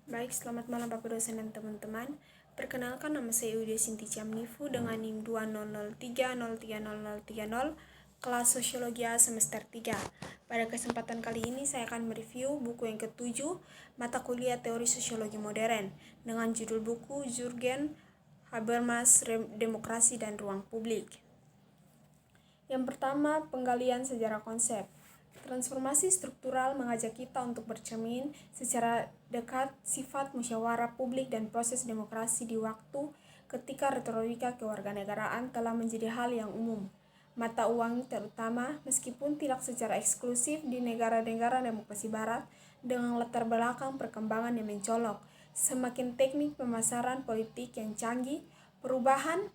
Baik, selamat malam Bapak dosen dan teman-teman. Perkenalkan, nama saya Udia Sinti Ciamnifu dengan NIM 2003030030, kelas Sosiologi A semester 3. Pada kesempatan kali ini saya akan mereview buku yang ketujuh, mata kuliah Teori Sosiologi Modern, dengan judul buku Jürgen Habermas, Demokrasi dan Ruang Publik. Yang pertama, penggalian sejarah konsep. Transformasi struktural mengajak kita untuk bercermin secara dekat sifat musyawarah publik dan proses demokrasi di waktu ketika retorika kewarganegaraan telah menjadi hal yang umum. Mata uang terutama, meskipun tidak secara eksklusif di negara-negara demokrasi barat dengan latar belakang perkembangan yang mencolok, semakin teknik pemasaran politik yang canggih, perubahan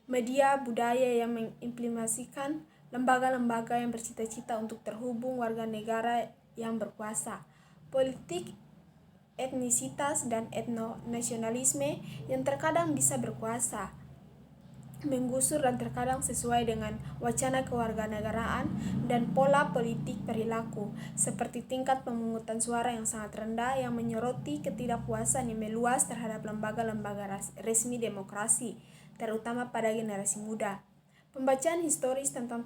media budaya yang mengimplementasikan lembaga-lembaga yang bercita-cita untuk terhubung warga negara yang berkuasa, politik etnisitas dan etnonasionalisme yang terkadang bisa berkuasa, menggusur dan terkadang sesuai dengan wacana kewarganegaraan dan pola politik perilaku, seperti tingkat pemungutan suara yang sangat rendah yang menyoroti ketidakpuasan yang meluas terhadap lembaga-lembaga resmi demokrasi, terutama pada generasi muda. Pembacaan historis tentang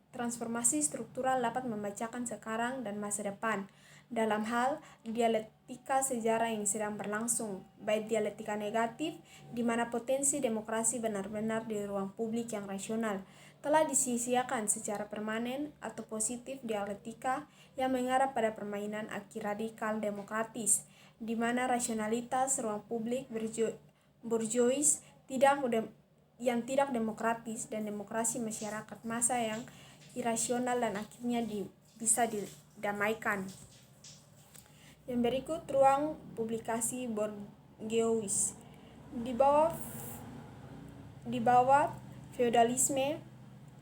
transformasi struktural dapat membacakan sekarang dan masa depan dalam hal dialektika sejarah yang sedang berlangsung, baik dialektika negatif, di mana potensi demokrasi benar-benar di ruang publik yang rasional telah disisiakan secara permanen, atau positif dialektika yang mengarah pada permainan aki radikal demokratis, di mana rasionalitas ruang publik bourgeois yang tidak demokratis dan demokrasi masyarakat massa yang irasional dan akhirnya bisa didamaikan. Yang berikut, ruang publikasi bourgeois. Di bawah feodalisme,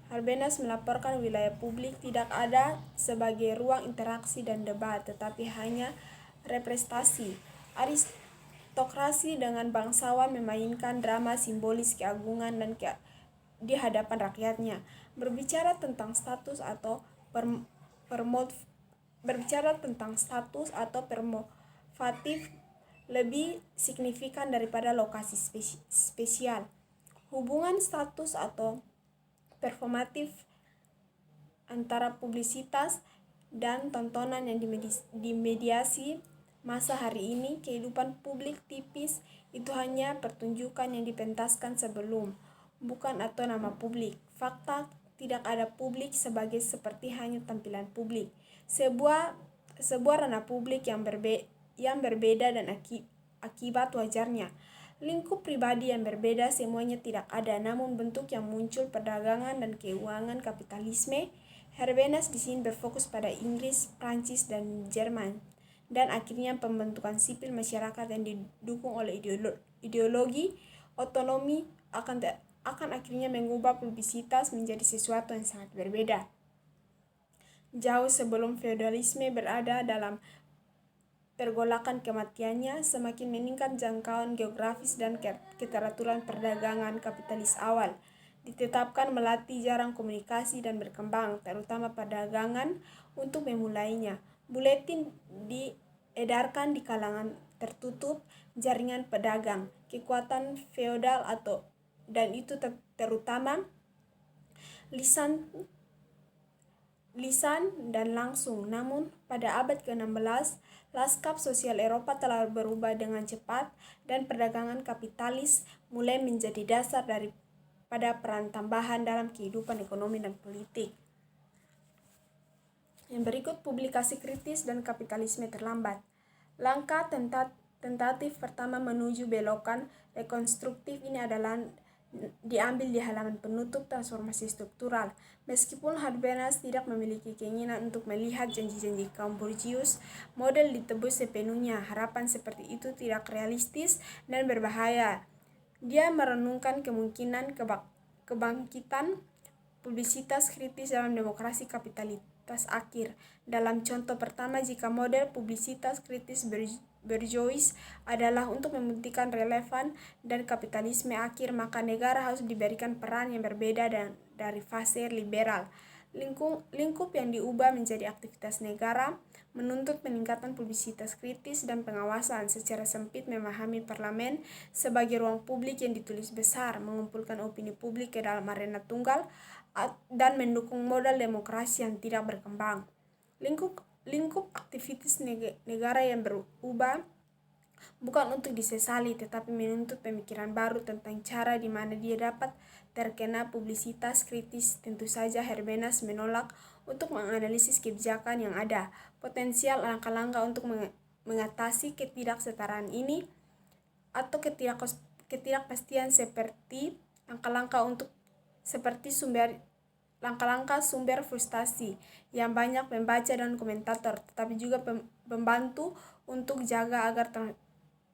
Habermas melaporkan wilayah publik tidak ada sebagai ruang interaksi dan debat, tetapi hanya representasi. Aristokrasi dengan bangsawan memainkan drama simbolis keagungan dan di hadapan rakyatnya, berbicara tentang status atau permofatif lebih signifikan daripada lokasi spesial. Hubungan status atau performatif antara publisitas dan tontonan yang dimediasi masa hari ini. Kehidupan publik tipis itu hanya pertunjukan yang dipentaskan sebelum, bukan atau nama publik. Fakta, tidak ada publik sebagai seperti hanya tampilan publik, sebuah ranah publik yang berbeda dan akibat wajarnya. Lingkup pribadi yang berbeda, semuanya tidak ada, namun bentuk yang muncul perdagangan dan keuangan kapitalisme. Habermas di sini berfokus pada Inggris, Prancis, dan Jerman, dan akhirnya pembentukan sipil masyarakat yang didukung oleh ideologi otonomi akan akhirnya mengubah publisitas menjadi sesuatu yang sangat berbeda. Jauh sebelum feodalisme berada dalam pergolakan kematiannya, semakin meningkat jangkauan geografis dan keteraturan perdagangan kapitalis awal ditetapkan melatih jarang komunikasi dan berkembang, terutama perdagangan untuk memulainya. Buletin diedarkan di kalangan tertutup, jaringan pedagang, kekuatan feodal dan itu terutama lisan dan langsung. Namun pada abad ke-16, lanskap sosial Eropa telah berubah dengan cepat dan perdagangan kapitalis mulai menjadi dasar daripada peran tambahan dalam kehidupan ekonomi dan politik. Yang berikut, publikasi kritis dan kapitalisme terlambat. Langkah tentatif pertama menuju belokan rekonstruktif ini adalah diambil di halaman penutup transformasi struktural. Meskipun Habermas tidak memiliki keinginan untuk melihat janji-janji kaum bourgeois model ditebus sepenuhnya, harapan seperti itu tidak realistis dan berbahaya. Dia merenungkan kemungkinan kebangkitan publisitas kritis dalam demokrasi kapitalitas akhir. Dalam contoh pertama, jika model publisitas kritis bourgeois adalah untuk membuktikan relevan dan kapitalisme akhir, maka negara harus diberikan peran yang berbeda dari fase liberal. Lingkup yang diubah menjadi aktivitas negara, menuntut peningkatan publisitas kritis dan pengawasan secara sempit, memahami parlemen sebagai ruang publik yang ditulis besar, mengumpulkan opini publik ke dalam arena tunggal, dan mendukung modal demokrasi yang tidak berkembang. Lingkup aktivitas negara yang berubah bukan untuk disesali, tetapi menuntut pemikiran baru tentang cara di mana dia dapat terkena publisitas kritis. Tentu saja Herbenas menolak untuk menganalisis kebijakan yang ada, potensial langkah-langkah untuk mengatasi ketidaksetaraan ini atau ketidakpastian seperti langkah-langkah sumber frustasi yang banyak membaca dan komentator, tetapi juga membantu untuk jaga agar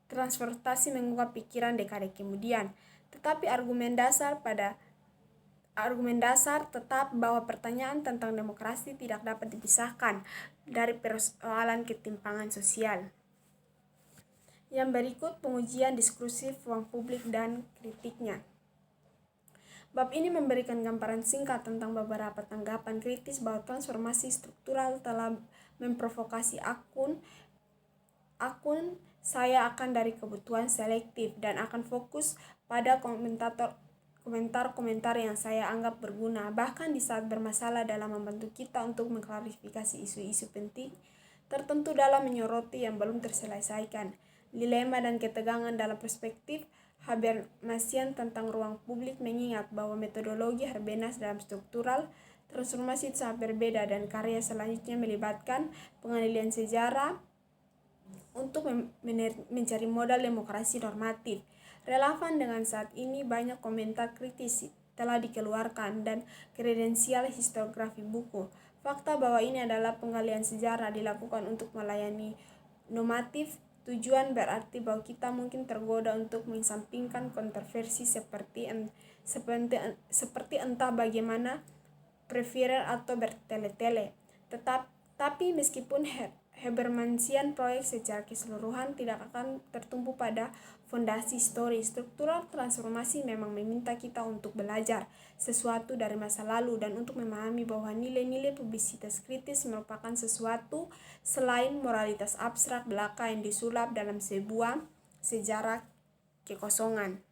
transportasi mengubah pikiran dekade kemudian. Tetapi argumen dasar tetap bahwa pertanyaan tentang demokrasi tidak dapat dipisahkan dari persoalan ketimpangan sosial. Yang berikut pengujian diskursif ruang publik dan kritiknya. Bab ini memberikan gambaran singkat tentang beberapa tanggapan kritis bahwa transformasi struktural telah memprovokasi akun saya akan dari kebutuhan selektif dan akan fokus pada komentar-komentar yang saya anggap berguna, bahkan di saat bermasalah, dalam membantu kita untuk mengklarifikasi isu-isu penting tertentu dalam menyoroti yang belum terselesaikan. Dilema dan ketegangan dalam perspektif Habermasian tentang ruang publik mengingat bahwa metodologi Herbenas dalam struktural transformasi itu sangat berbeda, dan karya selanjutnya melibatkan penganalian sejarah untuk mencari modal demokrasi normatif. Relevan dengan saat ini, banyak komentar kritis telah dikeluarkan dan kredensial historiografi buku. Fakta bahwa ini adalah penggalian sejarah dilakukan untuk melayani normatif tujuan berarti bahwa kita mungkin tergoda untuk mengesampingkan kontroversi seperti entah bagaimana preferen atau bertele-tele. Tapi meskipun Habermasian proyek secara keseluruhan tidak akan tertumpu pada fondasi histori, struktural transformasi memang meminta kita untuk belajar sesuatu dari masa lalu dan untuk memahami bahwa nilai-nilai publisitas kritis merupakan sesuatu selain moralitas abstrak belaka yang disulap dalam sebuah sejarah kekosongan.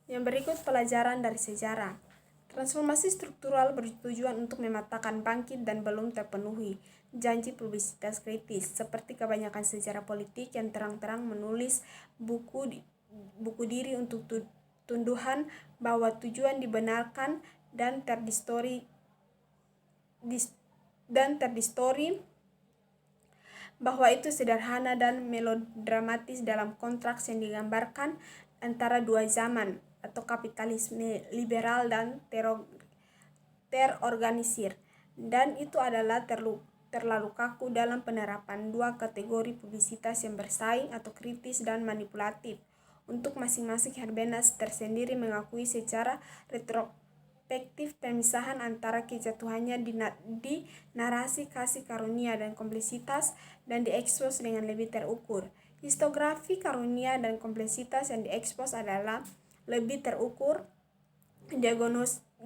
Yang berikut pelajaran dari sejarah. Transformasi struktural bertujuan untuk mematakan bangkit dan belum terpenuhi janji publisitas kritis, seperti kebanyakan sejarah politik yang terang-terang menulis buku diri untuk tuduhan bahwa tujuan dibenarkan dan terdistori bahwa itu sederhana dan melodramatis dalam kontras yang digambarkan antara dua zaman atau kapitalisme liberal dan terorganisir, dan itu adalah terlalu kaku dalam penerapan dua kategori publisitas yang bersaing atau kritis dan manipulatif. Untuk masing-masing, Herbenas tersendiri mengakui secara retrospektif pemisahan antara kejatuhannya di narasi kasih karunia dan kompleksitas dan diekspos dengan lebih terukur. Historiografi karunia dan kompleksitas yang diekspos adalah lebih terukur,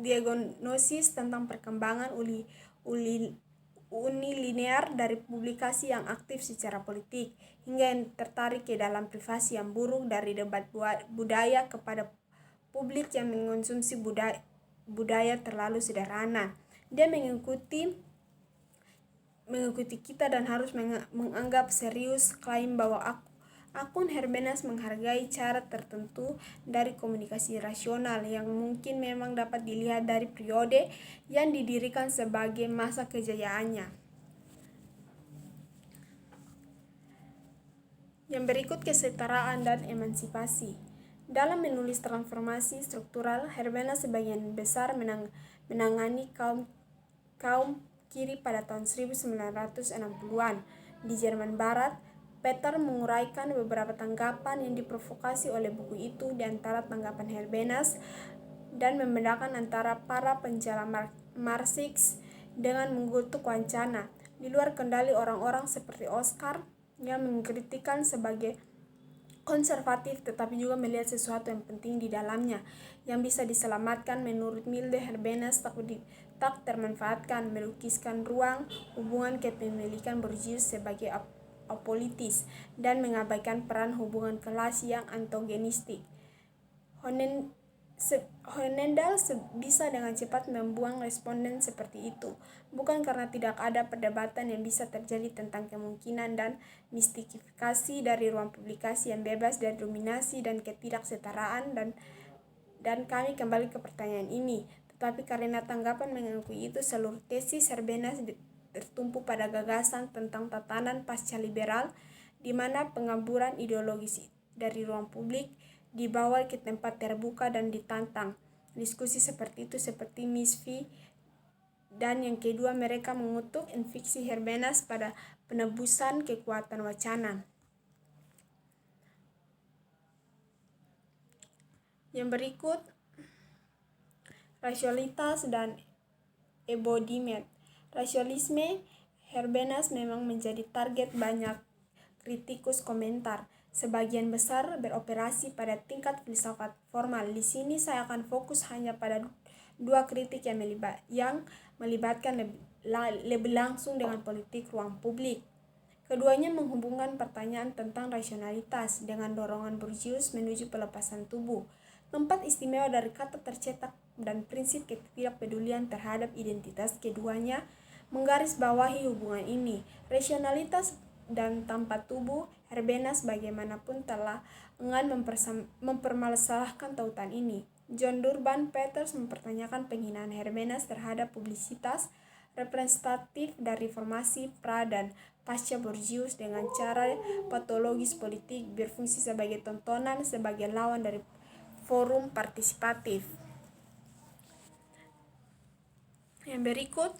diagnosis tentang perkembangan unilinear dari publikasi yang aktif secara politik, hingga yang tertarik ke dalam privasi yang buruk dari debat budaya kepada publik yang mengonsumsi budaya terlalu sederhana. Dia mengikuti kita dan harus menganggap serius klaim bahwa akun Herbenas menghargai cara tertentu dari komunikasi rasional yang mungkin memang dapat dilihat dari periode yang didirikan sebagai masa kejayaannya. Yang berikut kesetaraan dan emansipasi. Dalam menulis transformasi struktural, Herbenas sebagian besar menangani kaum kiri pada tahun 1960-an. Di Jerman Barat, Peter menguraikan beberapa tanggapan yang diprovokasi oleh buku itu, di antara tanggapan Herbenas, dan membedakan antara para pencela Marxis dengan mengutuk wacana di luar kendali orang-orang seperti Oscar yang mengkritikkan sebagai konservatif, tetapi juga melihat sesuatu yang penting di dalamnya yang bisa diselamatkan. Menurut Milde, Herbenas tak termanfaatkan, melukiskan ruang hubungan kepemilikan Bourdieu sebagai apolitis dan mengabaikan peran hubungan kelas yang antagonistik. Honendal bisa dengan cepat membuang responden seperti itu, bukan karena tidak ada perdebatan yang bisa terjadi tentang kemungkinan dan mistifikasi dari ruang publikasi yang bebas dari dominasi dan ketidaksetaraan, dan kami kembali ke pertanyaan ini. Tetapi karena tanggapan mengakui itu, seluruh tesis Herbenas tertumpu pada gagasan tentang tatanan pasca liberal, di mana pengamburan ideologis dari ruang publik dibawa ke tempat terbuka dan ditantang. Diskusi seperti itu seperti Misfi, dan yang kedua mereka mengutuk infeksi Herbenas pada penebusan kekuatan wacana. Yang berikut, rasionalitas dan embodiment. Rasionalisme Herbenas memang menjadi target banyak kritikus komentar. Sebagian besar beroperasi pada tingkat filsafat formal. Di sini saya akan fokus hanya pada dua kritik yang melibatkan lebih langsung dengan politik ruang publik. Keduanya menghubungkan pertanyaan tentang rasionalitas dengan dorongan Bourdieu menuju pelepasan tubuh. Tempat istimewa dari kata tercetak dan prinsip ketidakpedulian terhadap identitas keduanya menggarisbawahi hubungan ini. Rasionalitas dan tanpa tubuh, Herbenas bagaimanapun telah enggan mempermasalahkan tautan ini. John Durban Peters mempertanyakan penghinaan Herbenas terhadap publisitas representatif dari reformasi pra dan pasca Bourdieu dengan cara patologis politik, berfungsi sebagai tontonan, sebagai lawan dari forum partisipatif. Yang berikut,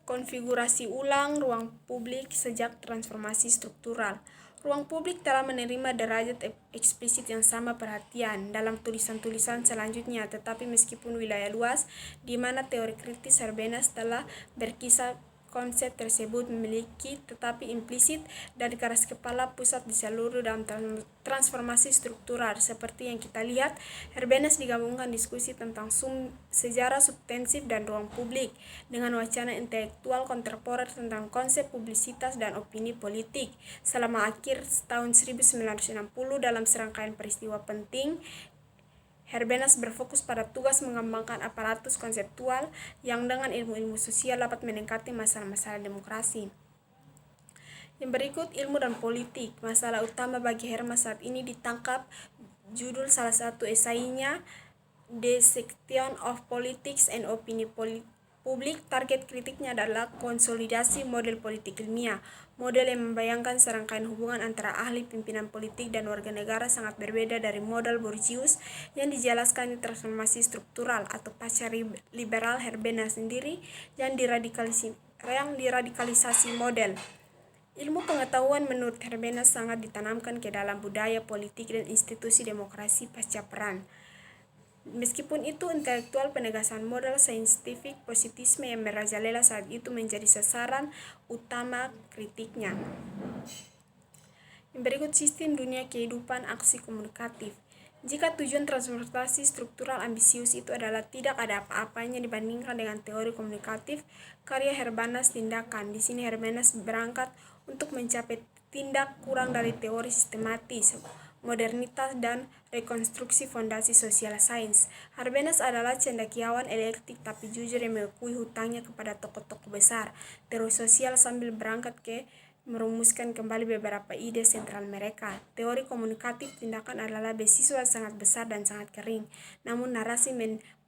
konfigurasi ulang ruang publik sejak transformasi struktural. Ruang publik telah menerima derajat eksplisit yang sama perhatian dalam tulisan-tulisan selanjutnya, tetapi meskipun wilayah luas di mana teori kritis Herbenas telah berkisah, konsep tersebut memiliki tetapi implisit dan keras kepala pusat di seluruh dalam transformasi struktural. Seperti yang kita lihat, Herbenas digabungkan diskusi tentang sejarah substansif dan ruang publik dengan wacana intelektual kontemporer tentang konsep publisitas dan opini politik. Selama akhir tahun 1960 dalam serangkaian peristiwa penting, Herbenas berfokus pada tugas mengembangkan aparatus konseptual yang dengan ilmu-ilmu sosial dapat meningkati masalah-masalah demokrasi. Yang berikut, ilmu dan politik. Masalah utama bagi Herbenas saat ini ditangkap judul salah satu esainya, The Section of Politics and Opinion Public. Target kritiknya adalah konsolidasi model politik ilmiah, model yang membayangkan serangkaian hubungan antara ahli, pimpinan politik, dan warga negara sangat berbeda dari model Bourdieu yang dijelaskan di transformasi struktural atau pasca liberal. Herbenas sendiri yang diradikalisasi model ilmu pengetahuan menurut Herbenas sangat ditanamkan ke dalam budaya politik dan institusi demokrasi pasca perang. Meskipun itu, intelektual penegasan model saintifik positisme yang merajalela saat itu menjadi sasaran utama kritiknya. Yang berikut, sistem dunia kehidupan aksi komunikatif. Jika tujuan transformasi struktural ambisius itu adalah tidak ada apa-apanya dibandingkan dengan teori komunikatif, karya Herbenas tindakan. Di sini Herbenas berangkat untuk mencapai tindak kurang dari teori sistematis, modernitas, dan rekonstruksi fondasi sosial sains. Herbenas adalah cendekiawan elektik tapi jujur yang mengakui hutangnya kepada tokoh-tokoh besar teori sosial sambil berangkat ke merumuskan kembali beberapa ide sentral mereka. Teori komunikatif tindakan adalah beasiswa sangat besar dan sangat kering. Namun narasi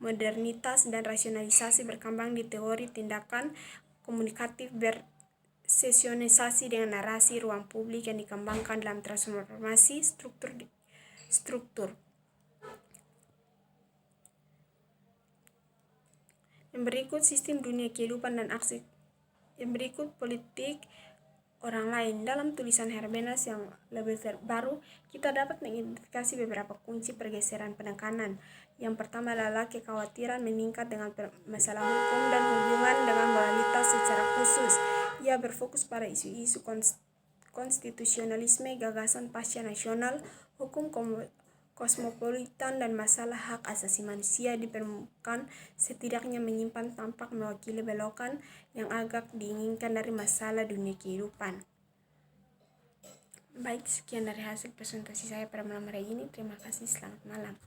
modernitas dan rasionalisasi berkembang di teori tindakan komunikatif bersesionisasi dengan narasi ruang publik yang dikembangkan dalam transformasi struktur. Yang berikut, sistem dunia kehidupan dan aksi. Yang berikut, politik orang lain. Dalam tulisan Herbenas yang lebih terbaru, kita dapat mengidentifikasi beberapa kunci pergeseran penekanan. Yang pertama adalah kekhawatiran meningkat dengan masalah hukum dan hubungan dengan moralitas secara khusus. Ia berfokus pada isu-isu konstitusionalisme, gagasan pasca nasional, hukum kosmopolitan, dan masalah hak asasi manusia di permukaan setidaknya menyimpan tampak mewakili belokan yang agak diinginkan dari masalah dunia kehidupan. Baik, sekian dari hasil presentasi saya pada malam hari ini. Terima kasih, selamat malam.